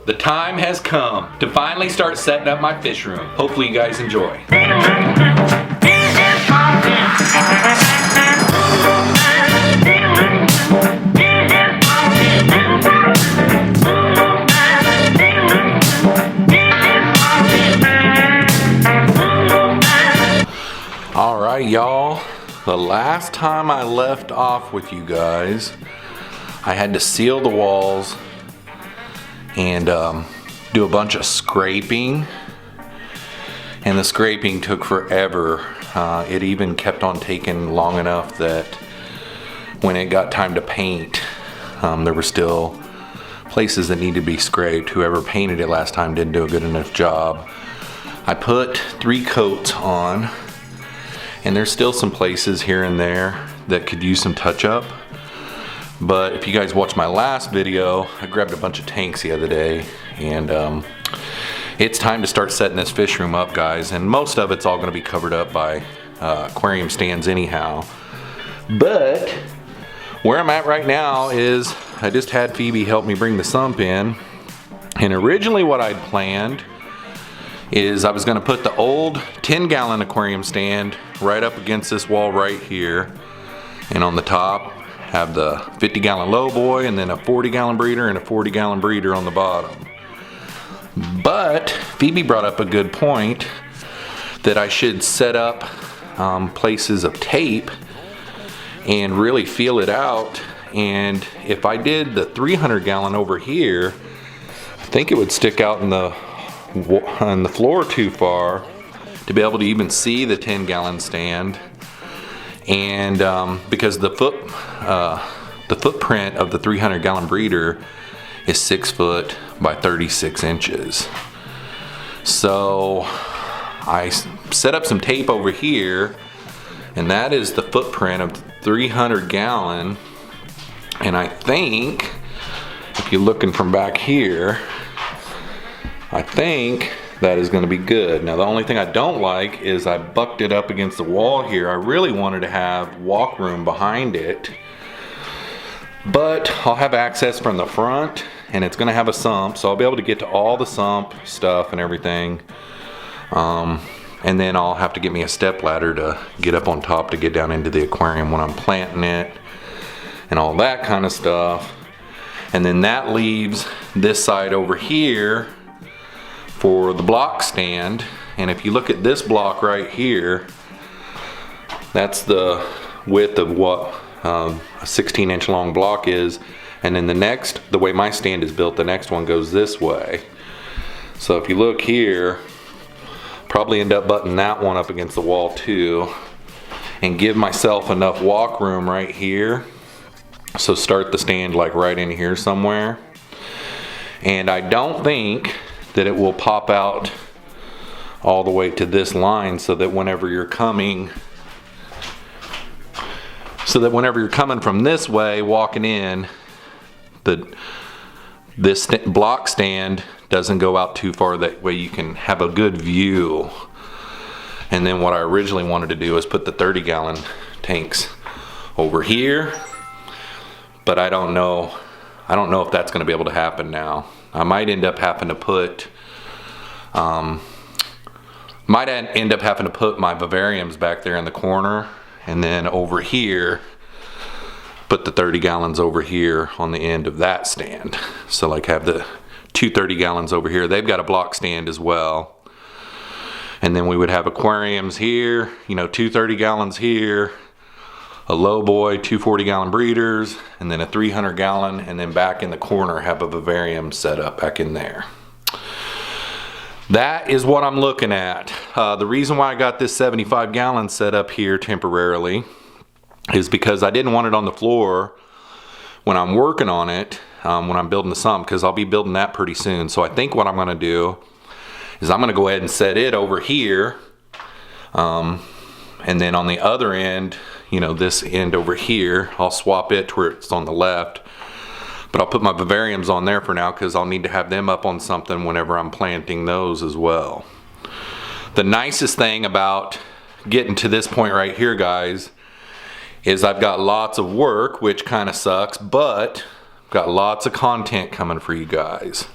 the time has come to finally start setting up my fish room. Hopefully you guys enjoy. All right, y'all. The last time I left off with you guys, I had to seal the walls and do a bunch of scraping, and the scraping took forever. It even kept on taking long enough that when it got time to paint, there were still places that needed to be scraped. Whoever painted it last time didn't do a good enough job. I put 3 coats on, and there's still some places here and there that could use some touch up. But if you guys watched my last video, I grabbed a bunch of tanks the other day, and it's time to start setting this fish room up, guys. And most of it's all going to be covered up by aquarium stands anyhow. But where I'm at right now is I just had Phoebe help me bring the sump in. And originally what I'd planned is I was going to put the old 10-gallon aquarium stand right up against this wall right here, and on the top have the 50-gallon low boy, and then a 40-gallon breeder and a 40-gallon breeder on the bottom. But Phoebe brought up a good point that I should set up places of tape and really feel it out. And if I did the 300-gallon over here, I think it would stick out in the floor too far to be able to even see the 10-gallon stand. And because the footprint of the 300-gallon breeder is 6 foot by 36 inches. So I set up some tape over here, and that is the footprint of the 300-gallon. And I think if you're looking from back here, I think that is going to be good. Now the only thing I don't like is I bucked it up against the wall here. I really wanted to have walk room behind it, but I'll have access from the front, and it's going to have a sump, so I'll be able to get to all the sump stuff and everything. And then I'll have to get me a step ladder to get up on top to get down into the aquarium when I'm planting it and all that kind of stuff. And then that leaves this side over here for the block stand. And if you look at this block right here, that's the width of what a 16-inch long block is. And then the way my stand is built, the next one goes this way. So if you look here, probably end up butting that one up against the wall too, and give myself enough walk room right here. So start the stand like right in here somewhere. And I don't think that it will pop out all the way to this line, so that whenever you're coming from this way walking in, this block stand doesn't go out too far. That way you can have a good view. And then what I originally wanted to do is put the 30-gallon tanks over here, but I don't know if that's going to be able to happen now. I might end up having to put my vivariums back there in the corner, and then over here put the 30 gallons over here on the end of that stand. So like have the 2 30 gallons over here. They've got a block stand as well. And then we would have aquariums here, 2 30 gallons here, a low boy, 2 40-gallon breeders, and then a 300-gallon, and then back in the corner have a vivarium set up back in there. That is what I'm looking at. The reason why I got this 75-gallon set up here temporarily is because I didn't want it on the floor when I'm working on it, when I'm building the sump, because I'll be building that pretty soon. So I think what I'm going to do is I'm going to go ahead and set it over here, and then on the other end, this end over here, I'll swap it to where it's on the left. But I'll put my vivariums on there for now, because I'll need to have them up on something whenever I'm planting those as well. The nicest thing about getting to this point right here, guys, is I've got lots of work, which kind of sucks, but I've got lots of content coming for you guys.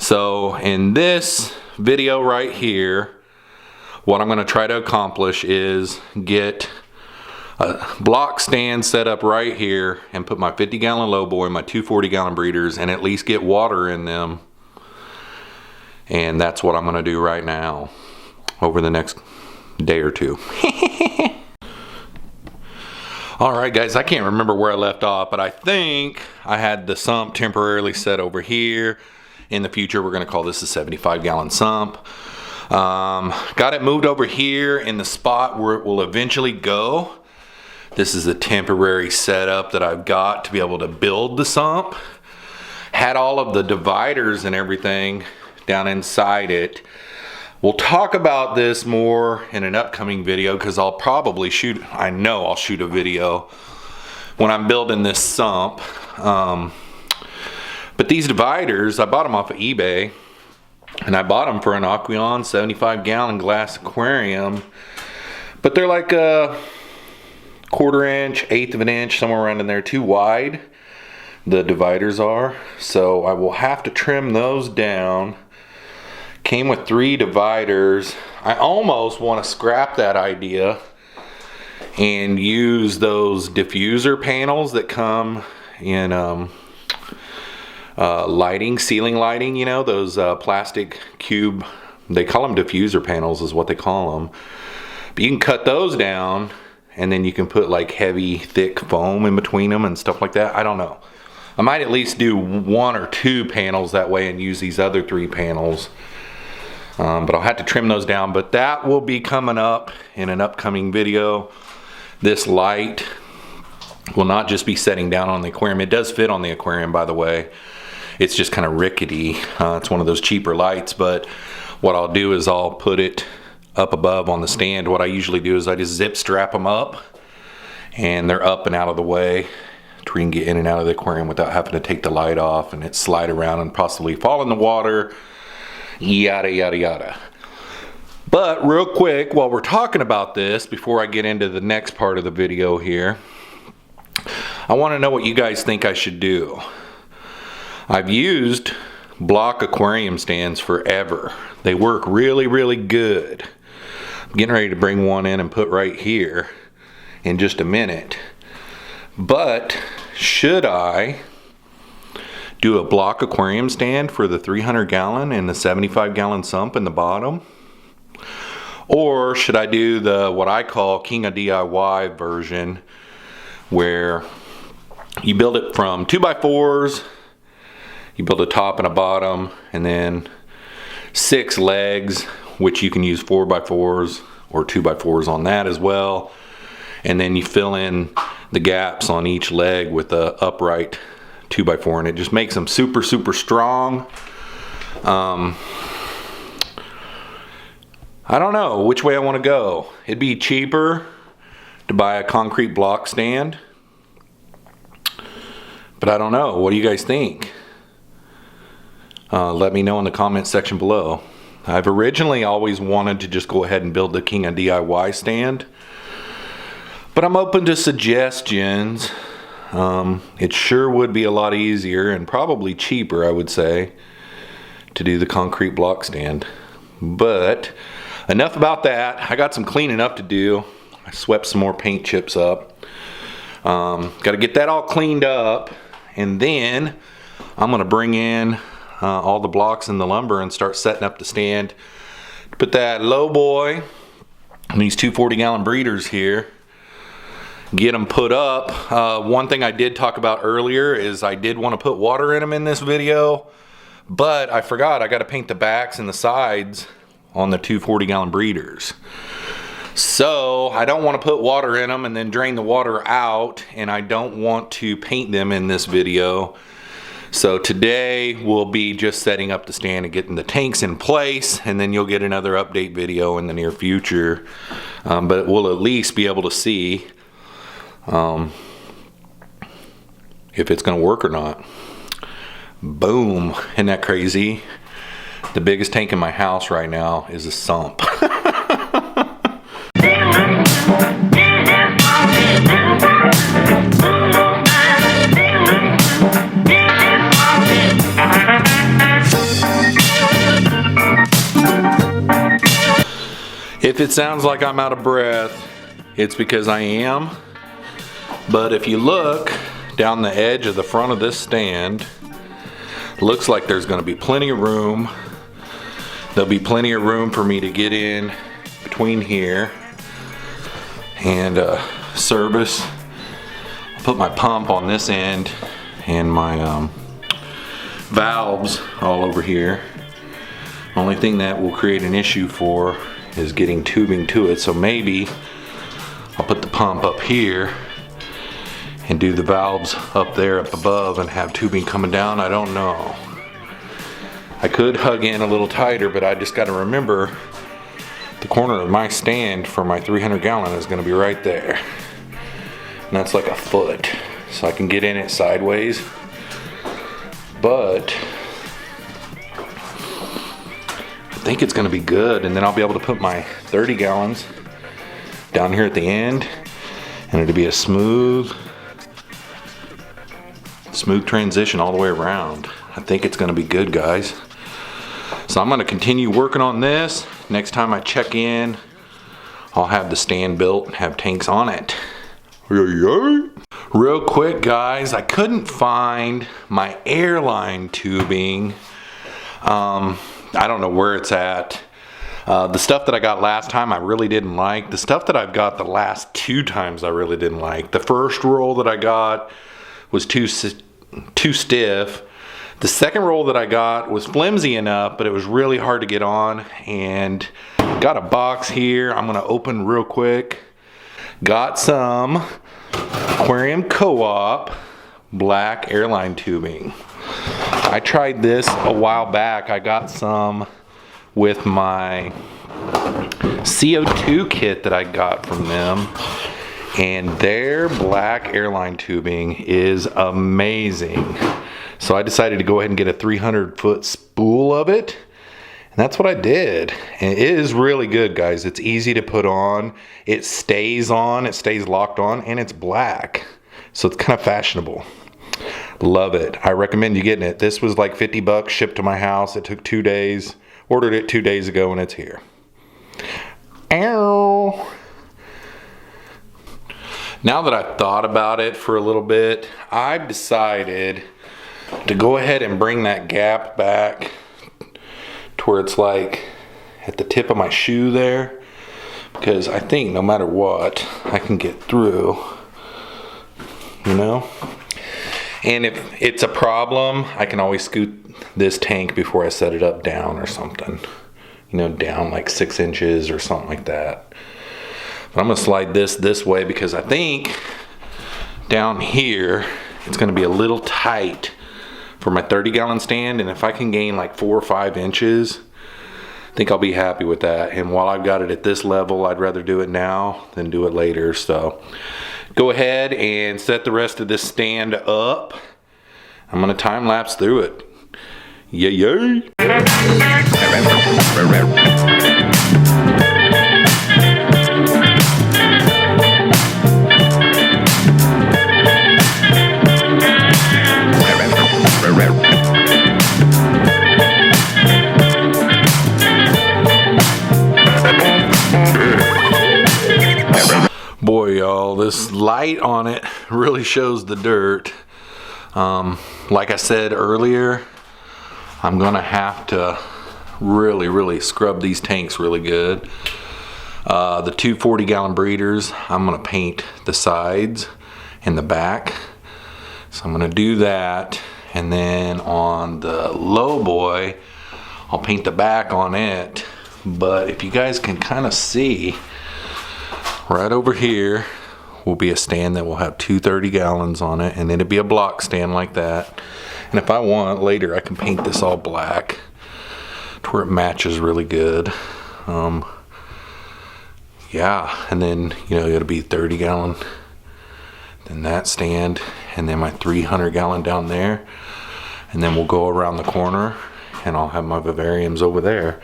So in this video right here, what I'm going to try to accomplish is get a block stand set up right here and put my 50-gallon lowboy, my 2 40-gallon breeders, and at least get water in them. And that's what I'm going to do right now over the next day or two. Alright guys, I can't remember where I left off, but I think I had the sump temporarily set over here. In the future, we're going to call this a 75-gallon sump. Got it moved over here in the spot where it will eventually go. This is a temporary setup that I've got to be able to build the sump. Had all of the dividers and everything down inside it. We'll talk about this more in an upcoming video because I'll probably shoot, I know I'll shoot a video when I'm building this sump. But these dividers, I bought them off of eBay, and I bought them for an Aquarium 75-gallon glass aquarium. But they're like a 1/4 inch, 1/8 of an inch, somewhere around in there, too wide. The dividers are. So I will have to trim those down. Came with 3 dividers. I almost want to scrap that idea and use those diffuser panels that come in lighting, ceiling lighting, you know, those plastic cube, they call them diffuser panels is what they call them. But you can cut those down and then you can put like heavy, thick foam in between them and stuff like that. I don't know. I might at least do 1 or 2 panels that way and use these other 3 panels. But I'll have to trim those down, but that will be coming up in an upcoming video. This light will not just be setting down on the aquarium. It does fit on the aquarium, by the way. It's just kind of rickety. It's one of those cheaper lights, but what I'll do is I'll put it up above on the stand. What I usually do is I just zip strap them up and they're up and out of the way to where you can get in and out of the aquarium without having to take the light off and it slide around and possibly fall in the water. Yada yada yada. But real quick, while we're talking about this, before I get into the next part of the video here, I want to know what you guys think I should do. I've used block aquarium stands forever. They work really, really good. I'm getting ready to bring one in and put right here in just a minute. But should I do a block aquarium stand for the 300-gallon and the 75-gallon sump in the bottom? Or should I do the what I call King of DIY version, where you build it from 2x4s, you build a top and a bottom, and then 6 legs, which you can use 4x4s or 2x4s on that as well, and then you fill in the gaps on each leg with a upright 2x4, and it just makes them super, super strong. I don't know which way I want to go. It'd be cheaper to buy a concrete block stand, but I don't know. What do you guys think? Let me know in the comment section below. I've originally always wanted to just go ahead and build the King of DIY stand, but I'm open to suggestions. It sure would be a lot easier and probably cheaper, I would say, to do the concrete block stand. But enough about that. I got some cleaning up to do. I swept some more paint chips up. Got to get that all cleaned up, and then I'm going to bring in all the blocks and the lumber and start setting up the stand. Put that low boy and these 2 40-gallon breeders here. Get them put up. One thing I did talk about earlier is I did want to put water in them in this video, but I forgot I got to paint the backs and the sides on the 2 40-gallon breeders. So I don't want to put water in them and then drain the water out, and I don't want to paint them in this video. So today we'll be just setting up the stand and getting the tanks in place, and then you'll get another update video in the near future. But we'll at least be able to see if it's going to work or not. Boom. Isn't that crazy? The biggest tank in my house right now is a sump. If it sounds like I'm out of breath, it's because I am. But if you look down the edge of the front of this stand, looks like there's going to be plenty of room. There'll be plenty of room for me to get in between here and service. I'll put my pump on this end and my valves all over here. Only thing that will create an issue for is getting tubing to it, so maybe I'll put the pump up here and do the valves up there up above and have tubing coming down. I don't know. I could hug in a little tighter, but I just got to remember the corner of my stand for my 300 gallon is going to be right there, and that's like a foot, so I can get in it sideways. But I think it's going to be good, and then I'll be able to put my 30 gallons down here at the end, and it'll be a smooth transition all the way around. I think it's going to be good, guys. So I'm going to continue working on this. Next time I check in, I'll have the stand built and have tanks on it. Real quick, guys, I couldn't find my airline tubing. I don't know where it's at. The stuff that I got last time I really didn't like. The stuff that I've got the last 2 times I really didn't like. The first roll that I got was too stiff. The second roll that I got was flimsy enough, but it was really hard to get on. And got a box here I'm gonna open real quick. Got some Aquarium Co-op black airline tubing. I tried this a while back. I got some with my CO2 kit that I got from them, and their black airline tubing is amazing. So I decided to go ahead and get a 300-foot spool of it, and that's what I did. And it is really good, guys. It's easy to put on. It stays locked on, and it's black. So it's kind of fashionable. Love it. I recommend you getting it. This was like 50 bucks shipped to my house. It took 2 days. Ordered it 2 days ago and it's here. Ow. Now that I've thought about it for a little bit, I've decided to go ahead and bring that gap back to where it's like at the tip of my shoe there, because I think no matter what, I can get through, you know? And if it's a problem, I can always scoot this tank before I set it up down or something. You know, down like 6 inches or something like that. But I'm gonna slide this way because I think down here, it's gonna be a little tight for my 30-gallon stand. And if I can gain like 4 or 5 inches, I think I'll be happy with that. And while I've got it at this level, I'd rather do it now than do it later. So go ahead and set the rest of this stand up. I'm gonna time lapse through it. Yay! Boy, y'all, this light on it really shows the dirt. Like I said earlier, I'm gonna have to really scrub these tanks really good. The 2 40-gallon breeders, I'm gonna paint the sides and the back. So I'm gonna do that, and then on the low boy, I'll paint the back on it. But if you guys can kind of see, right over here will be a stand that will have 2 30 gallons on it, and it'll be a block stand like that. And if I want later, I can paint this all black to where it matches really good. Yeah, and then, you know, it'll be 30 gallon, then that stand, and then my 300 gallon down there. And then we'll go around the corner and I'll have my vivariums over there.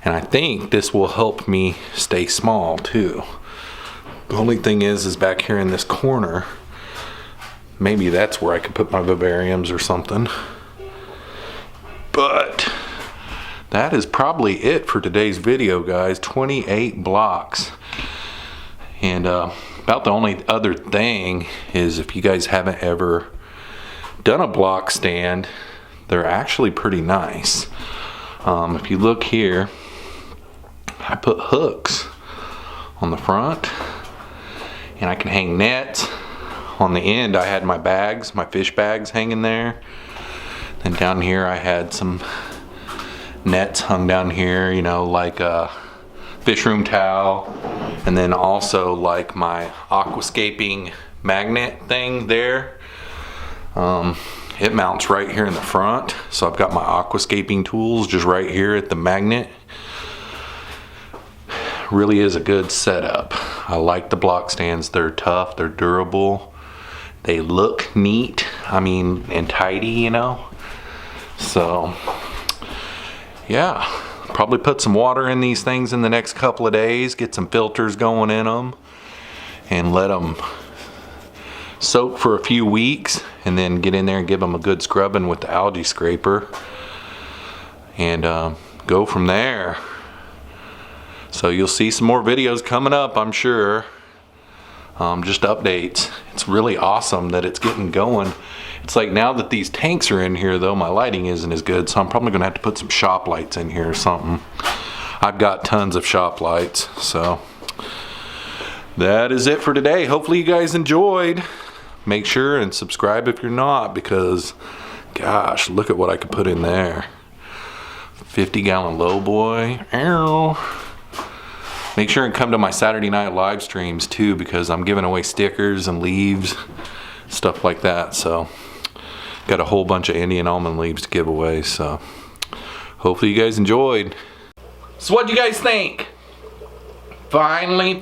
And I think this will help me stay small too. The only thing is back here in this corner, maybe that's where I could put my vivariums or something. But that is probably it for today's video, guys. 28 blocks. And about the only other thing is, if you guys haven't ever done a block stand, they're actually pretty nice. If you look here, I put hooks on the front, and I can hang nets. On the end I had my bags, my fish bags hanging there. Then down here I had some nets hung down here, you know, like a Fishroom towel, and then also like my aquascaping magnet thing there. It mounts right here in the front, so I've got my aquascaping tools just right here at the magnet. Really is a good setup. I like the block stands. They're tough, they're durable, they look neat, I mean, and tidy, you know. So yeah, probably put some water in these things in the next couple of days, get some filters going in them, and let them soak for a few weeks, and then get in there and give them a good scrubbing with the algae scraper, and go from there. So you'll see some more videos coming up, I'm sure. Just updates. It's really awesome that it's getting going. It's like, now that these tanks are in here though, my lighting isn't as good, so I'm probably gonna have to put some shop lights in here or something. I've got tons of shop lights. So that is it for today. Hopefully you guys enjoyed. Make sure and subscribe if you're not, because gosh, look at what I could put in there. 50-gallon lowboy. Ow. Make sure and come to my Saturday night live streams too, because I'm giving away stickers and leaves, stuff like that. So got a whole bunch of Indian almond leaves to give away. So hopefully you guys enjoyed. So what do you guys think? Finally,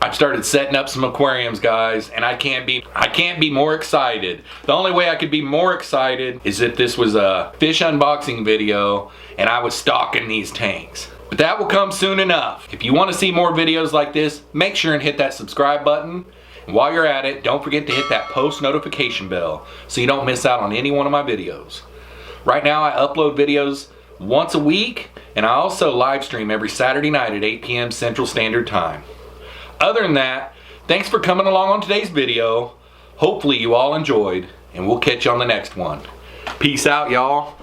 I've started setting up some aquariums, guys, and I can't be more excited. The only way I could be more excited is if this was a fish unboxing video and I was stocking these tanks. But that will come soon enough. If you want to see more videos like this, make sure and hit that subscribe button. And while you're at it, don't forget to hit that post notification bell so you don't miss out on any one of my videos. Right now I upload videos once a week, and I also live stream every Saturday night at 8 p.m. Central Standard Time. Other than that, thanks for coming along on today's video. Hopefully you all enjoyed, and we'll catch you on the next one. Peace out, y'all.